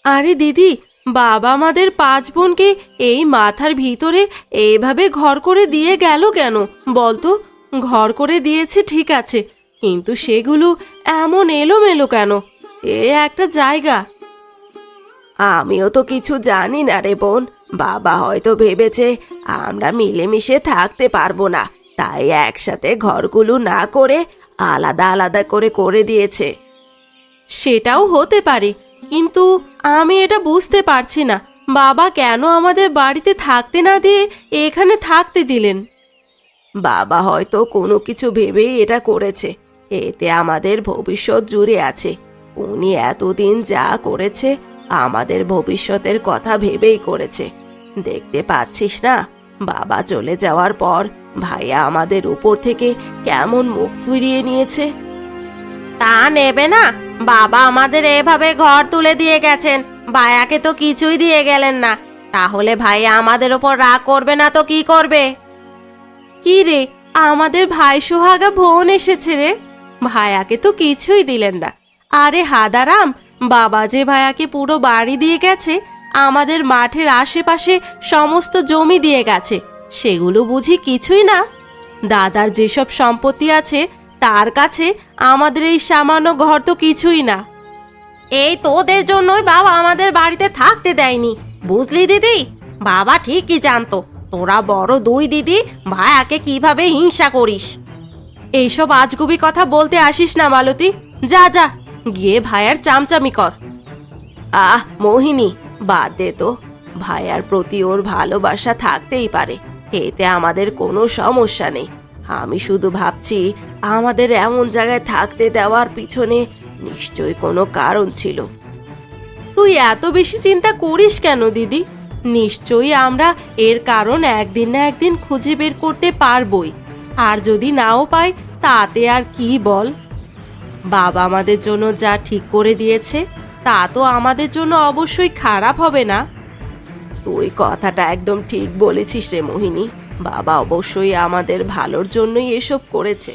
আরে দিদি, বাবা আমাদের 5 বোনকে এই মাথার ভিতরে এইভাবে ঘর করে দিয়ে গেল কেন বলতো? ঘর করে দিয়েছে ঠিক আছে, কিন্তু সেগুলো এমন এলোমেলো কেন? এ একটা জায়গা। আমিও তো কিছু জানি না রে বোন। বাবা হয়তো ভেবেছে আমরা মিলেমিশে থাকতে পারবো না, তাই একসাথে ঘরগুলো না করে আলাদা আলাদা করে করে দিয়েছে। সেটাও হতে পারে, কিন্তু আমি এটা বুঝতে পারছি না বাবা কেন আমাদের বাড়িতে থাকতে না দিয়ে এখানে থাকতে দিলেন। বাবা হয়তো কোনো কিছু ভেবেই এটা করেছে। এতে আমাদের ভবিষ্যৎ জুড়ে আছে। উনি এতদিন যা করেছে আমাদের ভবিষ্যতের কথা ভেবেই করেছে। দেখতে পাচ্ছিস না, বাবা চলে যাওয়ার পর ভাইয়া আমাদের উপর থেকে কেমন মুখ ফিরিয়ে নিয়েছে। তা নেবে না, বাবা আমাদের এভাবে ঘর তুলে দিয়ে গেছেন, ভাইয়াকে তো কিছুই দিয়ে গেলেন না। তাহলে ভাইয়া আমাদের উপর রাগ করবে না তো কি করবে? কি রে, আমাদের ভাই সোহাগা বোন এসেছে রে, ভাইয়াকে তো কিছুই দিলেন না। আরে হাদারাম, বাবা যে ভাইয়াকে পুরো বাড়ি দিয়ে গেছে, আমাদের মাঠের আশেপাশে সমস্ত জমি দিয়ে গেছে, সেগুলো বুঝি কিছুই না? দাদার যেসব সম্পত্তি আছে তার কাছে আমাদের এই সামান্য ঘর তো কিছুই না। এই তোদের জন্যই বাবা আমাদের বাড়িতে থাকতে দেয়নি, বুঝলি দিদি? বাবা ঠিকই জানতো তোরা বড় 2 দিদি ভাইয়াকে কিভাবে হিংসা করিস। এইসব আজগুবি কথা বলতে আসিস না মালতী, যা যা গিয়ে ভাইয়ার চামচামি কর। আহ মোহিনী, বাদ দে তো। ভাইয়ার প্রতি ওর ভালোবাসা থাকতেই পারে, এতে আমাদের কোনো সমস্যা নেই। আমি শুধু ভাবছি আমাদের এমন জায়গায় থাকতে দেওয়ার পিছনে নিশ্চয়ই কোনো কারণ ছিল। তুই এত বেশি চিন্তা করিস কেন দিদি? নিশ্চয়ই আমরা এর কারণ একদিন না একদিন খুঁজে বের করতে পারবই। আর যদি নাও পাই তাতে আর কি বল? বাবা আমাদের জন্য যা ঠিক করে দিয়েছে তা তো আমাদের জন্য অবশ্যই খারাপ হবে না। তুই কথাটা একদম ঠিক বলেছিস রে মোহিনী। বাবা অবশ্যই আমাদের ভালোর জন্যই এসব করেছে।